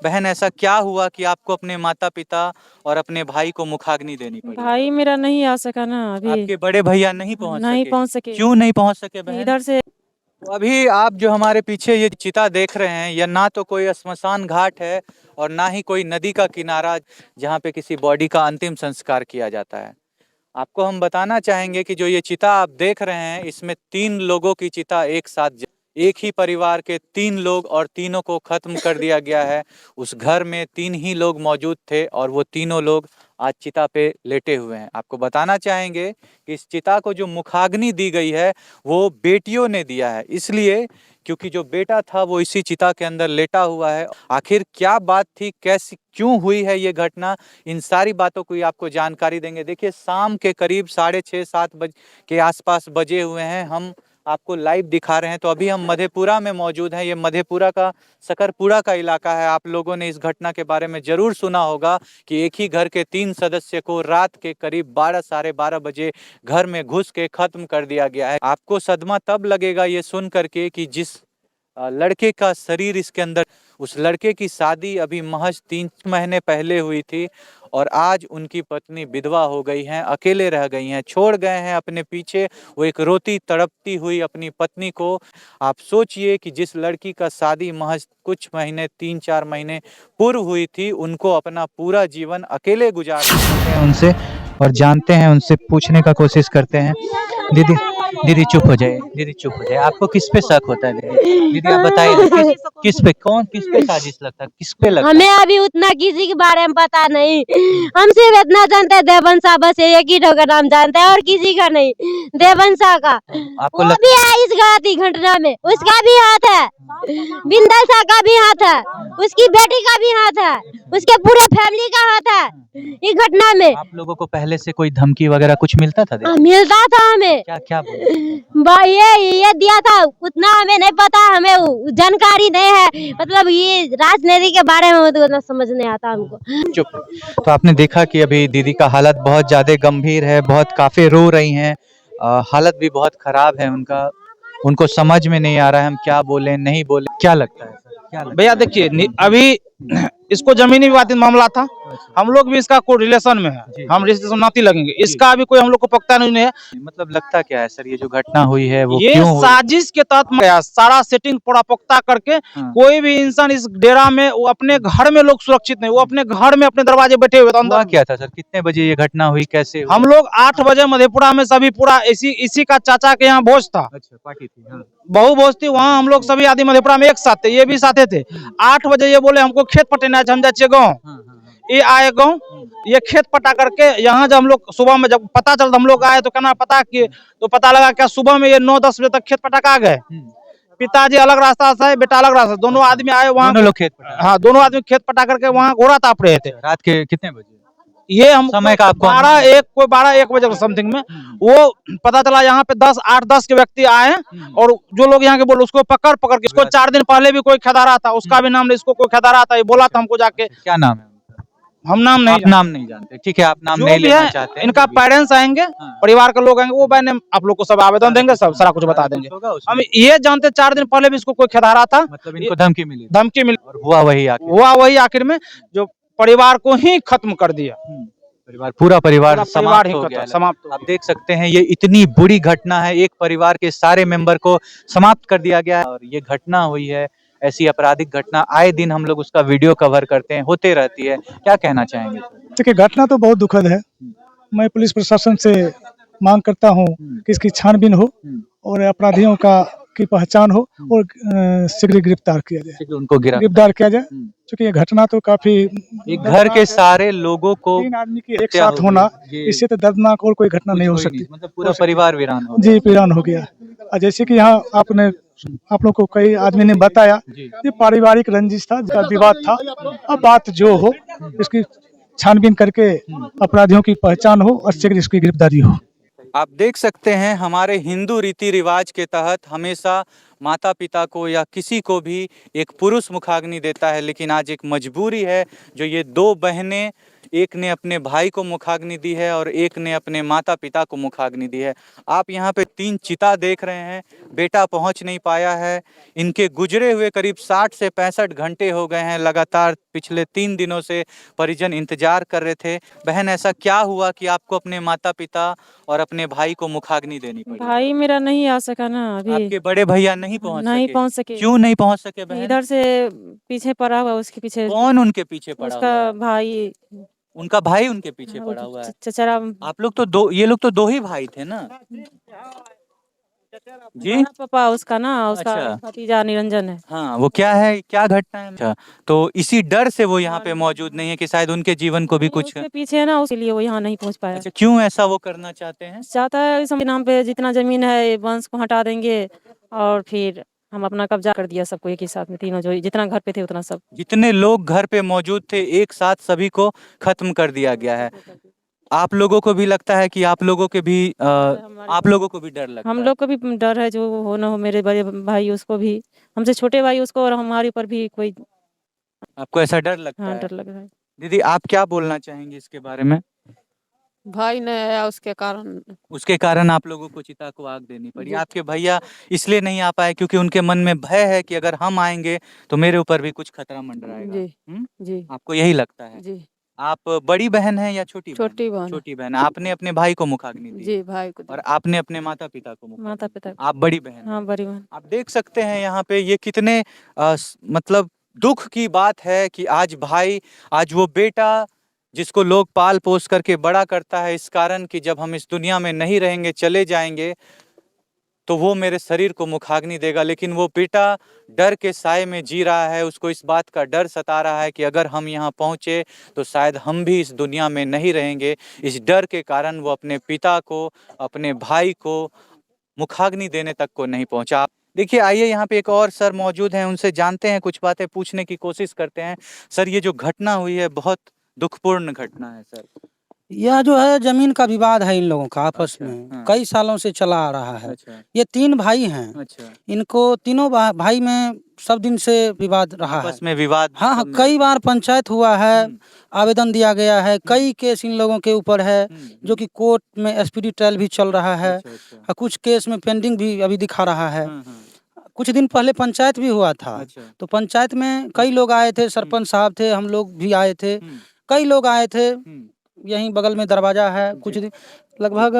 बहन ऐसा क्या हुआ कि आपको अपने माता पिता और अपने भाई को मुखाग्नि देनी पड़ी? भाई मेरा नहीं आ सका ना अभी। आपके बड़े भैया नहीं पहुंच नहीं सके? पहुंच सके। क्यों नहीं पहुंच सके बहन? इधर से तो अभी आप जो हमारे पीछे ये चिता देख रहे हैं, यह ना तो कोई श्मशान घाट है और ना ही कोई नदी का किनारा जहाँ पे किसी बॉडी का अंतिम संस्कार किया जाता है। आपको हम बताना चाहेंगे कि जो ये चिता आप देख रहे हैं, इसमें 3 लोगों की चिता एक साथ, एक ही परिवार के 3 लोग, और तीनों को खत्म कर दिया गया है। उस घर में 3 ही लोग मौजूद थे और वो तीनों लोग आज चिता पे लेटे हुए हैं। आपको बताना चाहेंगे कि इस चिता को जो मुखाग्नि दी गई है वो बेटियों ने दिया है, इसलिए क्योंकि जो बेटा था वो इसी चिता के अंदर लेटा हुआ है। आखिर क्या बात थी, कैसी क्यों हुई है ये घटना, इन सारी बातों की आपको जानकारी देंगे। देखिए, शाम के करीब 6:30-7 बजे के आसपास बजे हुए हैं। हम आपको लाइव दिखा रहे हैं। तो अभी हम मधेपुरा में मौजूद हैं। ये मधेपुरा का सकरपुरा का इलाका है। आप लोगों ने इस घटना के बारे में जरूर सुना होगा कि एक ही घर के 3 सदस्य को रात के करीब 12 साढ़े 12 बजे घर में घुस के खत्म कर दिया गया है। आपको सदमा तब लगेगा ये सुन करके कि जिस लड़के का शरीर इसके अंदर, उस लड़के की शादी अभी महज 3 महीने पहले हुई थी और आज उनकी पत्नी विधवा हो गई हैं, अकेले रह गई हैं, छोड़ गए हैं अपने पीछे वो एक रोती तड़पती हुई अपनी पत्नी को। आप सोचिए कि जिस लड़की का शादी महज कुछ महीने 3-4 महीने पूर्व हुई थी, उनको अपना पूरा जीवन अकेले गुजारते हैं उनसे और जानते हैं, उनसे पूछने का कोशिश करते हैं। दीदी, दीदी चुप हो जाइए, दीदी चुप हो जाइए। आपको किस पे शक होता है दीदी? दीदी आप बताइए ना, किस पे, कौन किस पे साजिश लगता है, किस पे लगता है? हमें अभी उतना किसी के बारे में पता नहीं। हम सिर्फ इतना जानते हैं देवंशा, बस एक ही का नाम जानते हैं और किसी का नहीं। देवंशा का आपको वो भी है इस घाती घटना में, उसका भी हाथ है, बिंदासा का भी हाथ है, उसकी बेटी का भी हाथ है, उसके पूरे फैमिली का हाथ है इस घटना में। आप लोगों को पहले से कोई धमकी वगैरह कुछ मिलता था दीदी? मिलता था हमें। क्या क्या भाई ये दिया था, उतना हमें नहीं पता, हमें जानकारी नहीं है। मतलब ये राजनीति के बारे में तो उतना समझ नहीं आता हमको। चुप। तो आपने देखा कि अभी दीदी का हालत बहुत ज्यादा गंभीर है, बहुत काफी रो रही हैं। हालत भी बहुत खराब है उनका, उनको समझ में नहीं आ रहा है हम क्या बोले नहीं बोले। क्या लगता है सर, क्या लगता भैया देखिए, अभी इसको जमीनी विवादित मामला था। हम लोग भी इसका कोई रिलेशन में है, हम रिलेशन नाती लगेंगे। इसका अभी कोई हम लोग को पक्का नहीं है। मतलब लगता क्या है सर, ये जो घटना हुई है वो ये क्यों हुई? साजिश के तहत गया, सारा सेटिंग पूरा पुख्ता करके। हाँ। कोई भी इंसान इस डेरा में, वो अपने घर में लोग सुरक्षित नहीं, वो अपने घर में अपने दरवाजे बैठे हुए थे हुआ अंदर। क्या था सर, कितने बजे ये घटना हुई, कैसे हुआ? हम लोग 8 बजे मधेपुरा में सभी पूरा इसी का चाचा के यहाँ भोज था। अच्छा, पार्टी थी। हाँ। बहु भोज थी, वहाँ हम लोग सभी आदि मधेपुरा में एक साथ थे, ये भी साथे थे। 8 बजे ये बोले हमको खेत पटेना है, हम जाए गाँव। ये आए गाँव, ये खेत पटा करके यहाँ जब हम लोग सुबह में जब पता चल हम लोग आए तो कहना पता किए तो पता लगा क्या सुबह में ये 9-10 बजे तक खेत पटा के आ गए। पिताजी अलग रास्ता से, बेटा अलग रास्ता, दोनों आदमी आए वहाँ। दोनों लोग खेत पटा? हाँ, दोनों आदमी खेत पटा करके वहाँ घोड़ा ताप रहे थे। रात के कितने बजे? ये हम समय का आपको 12-1 बजे समथिंग में वो पता चला। यहाँ पे 8-10 के व्यक्ति आए और जो लोग यहाँ के बोले उसको पकड़ के, इसको 4 दिन पहले भी कोई खदारा था, उसका भी नाम नहीं, इसको कोई खदारा था, ये बोला था हमको जाके। क्या नाम है उनका? हम नाम नहीं, आप नाम नहीं जानते, ठीक है, आप नाम जो नहीं भी लेना है चाहते हैं। इनका पेरेंट्स आएंगे, परिवार के लोग आएंगे, वो मैंने आप लोग को सब आवेदन देंगे, सब सारा कुछ बता देंगे। हम ये जानते 4 दिन पहले भी इसको कोई खदारा था, मतलब इनको धमकी मिली? धमकी मिली और हुआ वही आखिर में जो परिवार को ही खत्म कर दिया। पूरा परिवार ही समाप्त हो गया। समाप्त। आप देख सकते हैं ये इतनी बुरी घटना है, एक परिवार के सारे मेंबर को समाप्त कर दिया गया है। और ये घटना हुई है, ऐसी आपराधिक घटना आए दिन हम लोग उसका वीडियो कवर करते हैं, होते रहती है। क्या कहना चाहेंगे? देखिए, घटना तो बहुत दुखद है। मैं पुलिस प्रशासन से मांग करता हूं कि इसकी छानबीन हो और अपराधियों की पहचान हो और शीघ्र गिरफ्तार किया जाए, उनको गिरफ्तार किया जाए। क्योंकि ये घटना तो काफी, एक घर के सारे लोगों को 3 आदमी की एक साथ होना, इससे तो दर्दनाक और कोई घटना नहीं हो सकती। मतलब पूरा परिवार वीरान हो जी, वीरान हो गया। और जैसे कि यहाँ आप लोग को कई आदमी ने बताया, ये पारिवारिक रंजिश था, जिसका विवाद था। अब बात जो हो, इसकी छानबीन करके अपराधियों की पहचान हो और शीघ्र इसकी गिरफ्तारी हो। आप देख सकते हैं हमारे हिंदू रीति रिवाज के तहत हमेशा माता पिता को या किसी को भी एक पुरुष मुखाग्नि देता है, लेकिन आज एक मजबूरी है जो ये 2 बहनें एक ने अपने भाई को मुखाग्नि दी है और एक ने अपने माता पिता को मुखाग्नि दी है। आप यहाँ पे 3 चिता देख रहे हैं, बेटा पहुंच नहीं पाया है। इनके गुजरे हुए करीब 60 से 65 घंटे हो गए हैं। लगातार पिछले 3 दिनों से परिजन इंतजार कर रहे थे। बहन, ऐसा क्या हुआ कि आपको अपने माता पिता और अपने भाई को मुखाग्नि देनी पड़ी? भाई मेरा नहीं आ सका ना अभी, आपके बड़े भैया नहीं पहुंच नहीं सके? पहुंच सके। क्यों नहीं पहुंच सके बहन? इधर से पीछे पड़ा हुआ, उसके पीछे कौन उनके पीछे पड़ा उसका हुआ है? भाई, उनका भाई उनके पीछे पड़ा हुआ है। चचरा। आप लोग तो ये लोग तो 2 ही भाई थे ना जी? बड़ा पापा उसका ना, उसका अच्छा। भतीजा निरंजन है। हाँ, वो क्या है, क्या घटना है? अच्छा, तो इसी डर से वो यहाँ पे मौजूद नहीं है कि शायद उनके जीवन को भी नहीं, कुछ। उसके पीछे है ना, उसके लिए वो यहाँ नहीं पहुँच पाया। अच्छा, क्यों ऐसा वो करना चाहते हैं? चाहता है इस नाम पे जितना जमीन है वंश को हटा देंगे और फिर हम अपना कब्जा कर दिया सबको एक ही साथ में, तीनों जो जितना घर पे थे उतना सब। जितने लोग घर पे मौजूद थे एक साथ सभी को खत्म कर दिया गया है। आप लोगों को भी लगता है कि आप लोगों को भी डर लगता हम है? लोग को भी डर है, जो हो ना हो, मेरे बड़े भाई उसको भी, हमसे छोटे भाई उसको, और हमारे ऊपर भी कोई। आपको ऐसा डर लगता हाँ, है? डर लग रहा है। दीदी, आप क्या बोलना चाहेंगे इसके बारे में? भाई नहीं आया उसके कारण आप लोगों को चिता को आग देनी पड़ी। जी। आपके भैया इसलिए नहीं आ पाए क्योंकि उनके मन में भय है कि अगर हम आएंगे तो मेरे ऊपर भी कुछ खतरा मंडराएगा। जी। हम्म? जी आपको यही लगता है? जी आप बड़ी बहन है या छोटी बहन? छोटी बहन। छोटी बहन। आपने अपने भाई को मुखाग्नि दी जी भाई को और आपने अपने माता पिता को मुखाग्नि माता दी। पिता। आप बड़ी बहन हाँ, हैं। बड़ी बहन। आप देख सकते हैं यहाँ पे ये कितने मतलब दुख की बात है कि आज वो बेटा जिसको लोग पाल पोस करके बड़ा करता है इस कारण कि जब हम इस दुनिया में नहीं रहेंगे, चले जाएंगे, तो वो मेरे शरीर को मुखाग्नि देगा। लेकिन वो बेटा डर के साए में जी रहा है। उसको इस बात का डर सता रहा है कि अगर हम यहाँ पहुँचे तो शायद हम भी इस दुनिया में नहीं रहेंगे। इस डर के कारण वो अपने पिता को, अपने भाई को मुखाग्नि देने तक को नहीं पहुँचा। देखिए, आइए यहाँ पे एक और सर मौजूद हैं, उनसे जानते हैं, कुछ बातें पूछने की कोशिश करते हैं। सर, ये जो घटना हुई है बहुत दुखपूर्ण घटना है सर। यह जो है जमीन का विवाद है इन लोगों का आपस अच्छा, में, हाँ। कई सालों से चला आ रहा है। अच्छा, ये 3 भाई हैं, अच्छा। इनको तीनों भाई में सब दिन से विवाद रहा है। आपस में विवाद हाँ हाँ, सब में कई रहता बार पंचायत हुआ है, आवेदन दिया गया है, कई केस इन लोगों के ऊपर है, जो कि कोर्ट में स्पीडी ट्रायल भी चल रहा है। अच्छा, अच्छा। और कुछ केस में पेंडिंग भी अभी दिखा रहा है। हाँ, हाँ। कुछ दिन पहले पंचायत भी हुआ था, अच्छा। तो पंचायत में कई लोग आए थे, सरपंच साहब थे, हम लोग भी आए थे, हम्म, कई लोग आए थे। हम्म, यहीं बगल में दरवाजा है। कुछ दिन लगभग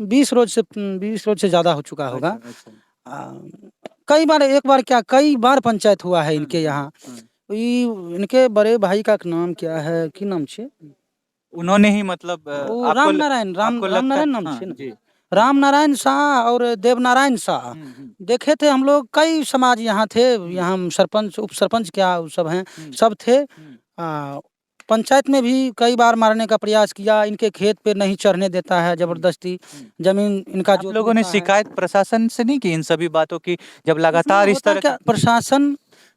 20 रोज से ज़्यादा हो चुका होगा। अच्छा, अच्छा। कई बार, एक बार क्या, कई बार पंचायत हुआ है इनके यहाँ। हाँ। इनके बड़े भाई का नाम क्या है, की नाम छे? उन्होंने ही मतलब वो आपको राम नारायण नाम हाँ, छे ना? जी। राम नारायण शाह और देवनारायण शाह। देखे थे हम लोग, कई समाज यहाँ थे, यहाँ सरपंच, उप सरपंच क्या वो सब हैं, सब थे। पंचायत में भी कई बार मारने का प्रयास किया, इनके खेत पे नहीं चढ़ने देता है, जबरदस्ती जमीन इनका आप जो लोगों ने शिकायत प्रशासन से नहीं की इन सभी बातों की, जब लगातार इस तरह क्या प्रशासन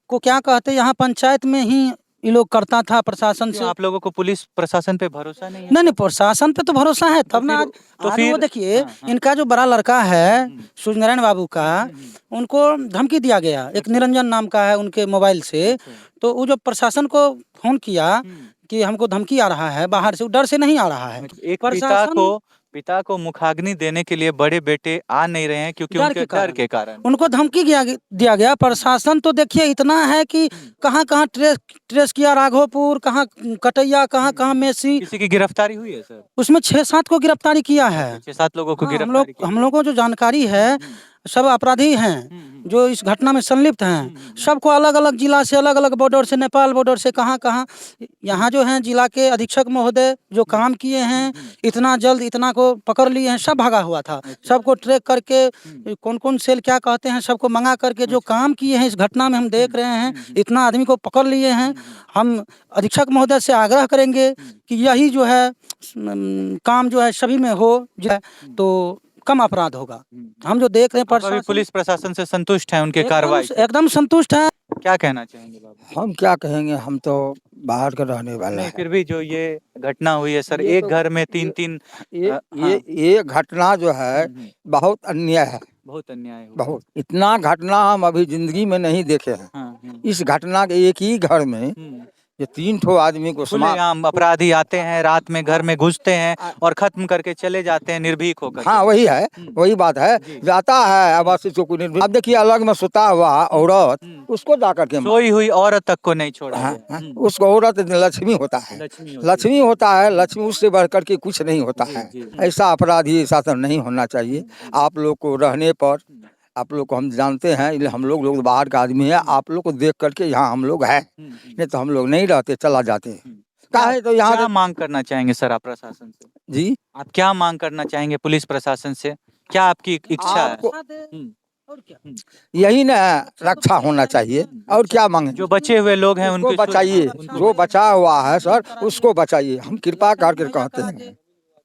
को क्या कहते, यहाँ पंचायत में ही ये लोग करता था। प्रशासन से आप लोगों को पुलिस प्रशासन पे भरोसा नहीं है? नहीं, प्रशासन पे तो भरोसा है, तब ना। तो आज फिर वो देखिए, हाँ, हाँ। इनका जो बड़ा लड़का है सूर्यनारायण बाबू का, उनको धमकी दिया गया, एक निरंजन नाम का है, उनके मोबाइल से। तो वो जो प्रशासन को फोन किया कि हमको धमकी आ रहा है बाहर से, वो डर से नहीं आ रहा है। एक पिता को मुखाग्नि देने के लिए बड़े बेटे आ नहीं रहे हैं क्योंकि उनके डर के कारण उनको धमकी दिया गया। प्रशासन तो देखिए इतना है कि कहाँ कहाँ ट्रेस किया, राघोपुर, कहाँ कटैया, कहाँ कहाँ मेसी। किसी की गिरफ्तारी हुई है सर? उसमें 6-7 को गिरफ्तारी किया है। 6-7 लोगों को हाँ, गिरफ्तारी की। हम लोग को जो जानकारी है, सब अपराधी हैं जो इस घटना में संलिप्त हैं। सबको अलग अलग जिला से, अलग अलग बॉर्डर से, नेपाल बॉर्डर से, कहाँ कहाँ। यहाँ जो हैं जिला के अधीक्षक महोदय जो काम किए हैं, इतना जल्द इतना को पकड़ लिए हैं, सब भागा हुआ था। सबको ट्रैक करके, कौन कौन सेल क्या कहते हैं, सबको मंगा करके जो काम किए हैं इस घटना में हम देख रहे हैं, इतना आदमी को पकड़ लिए हैं। हम अधीक्षक महोदय से आग्रह करेंगे कि यही जो है काम जो है सभी में हो जाए तो कम अपराध होगा। हम जो देख रहे हैं, पुलिस प्रशासन से संतुष्ट है उनके कार्रवाई से? एकदम संतुष्ट है। क्या कहना चाहेंगे बाबू? हम क्या कहेंगे, हम तो बाहर का रहने वाला नहीं, है। फिर भी जो ये घटना हुई है सर, ये एक तो- घर में 3-3 ये घटना जो है बहुत अन्याय है, बहुत अन्याय हुआ। बहुत। इतना घटना हम अभी जिंदगी में नहीं देखे हैं। हाँ, इस घटना के एक ही घर में ये 3 ठो आदमी को समा खुलेआम अपराधी आते हैं, रात में घर में घुसते हैं और खत्म करके चले जाते हैं निर्भीक होकर। हाँ वही है, वही बात है। जाता है अब इसको कोई नहीं। अब देखिए अलग में सुता हुआ औरत, उसको जाकर के सोई हुई औरत तक को नहीं छोड़ा हाँ, गया। हाँ, उसको औरत लक्ष्मी होता है, लक्ष्मी होता है। लक्ष्मी उससे बढ़कर के कुछ नहीं होता है। ऐसा अपराधी शासन नहीं होना चाहिए। आप लोग को रहने पर, आप लोग को हम जानते हैं, हम लोग बाहर का आदमी है। आप लोग को देख करके यहाँ हम लोग हैं, नहीं तो हम लोग नहीं रहते, चला जाते। काहे तो यहाँ क्या मांग करना चाहेंगे सर आप प्रशासन से? जी आप क्या मांग करना चाहेंगे पुलिस प्रशासन से? क्या आपकी इच्छा है? आपको यही ना रक्षा होना चाहिए, और क्या मांगे। जो बचे हुए लोग हैं उनको उनकी बचाइए, जो बचा हुआ है सर उसको बचाइए, हम कृपा करके कहते हैं।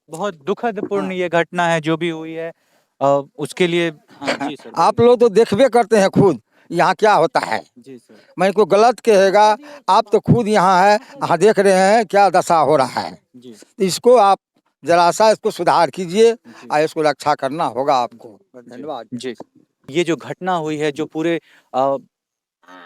बहुत दुखद पूर्ण ये घटना है जो भी हुई है, उसके लिए हाँ, जी सर। आप लोग तो देखबे करते हैं खुद यहाँ क्या होता है। जी सर। मैं को गलत कहेगा, आप तो खुद यहाँ है, यहाँ देख रहे हैं क्या दशा हो रहा है। जी इसको आप जरा सा इसको सुधार कीजिए और इसको रक्षा करना होगा आपको। धन्यवाद जी। ये जो घटना हुई है, जो पूरे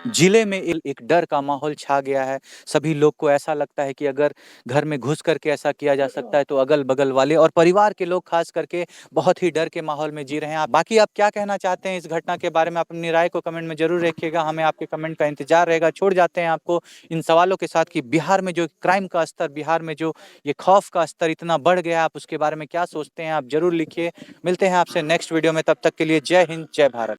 जिले में एक डर का माहौल छा गया है। सभी लोग को ऐसा लगता है कि अगर घर में घुस करके ऐसा किया जा सकता है तो अगल बगल वाले और परिवार के लोग खास करके बहुत ही डर के माहौल में जी रहे हैं। बाकी आप क्या कहना चाहते हैं इस घटना के बारे में? आप अपनी राय को कमेंट में जरूर रखिएगा, हमें आपके कमेंट का इंतजार रहेगा। छोड़ जाते हैं आपको इन सवालों के साथ कि बिहार में जो क्राइम का स्तर, बिहार में जो ये खौफ का स्तर इतना बढ़ गया, आप उसके बारे में क्या सोचते हैं? आप जरूर लिखिए। मिलते हैं आपसे नेक्स्ट वीडियो में, तब तक के लिए जय हिंद, जय भारत।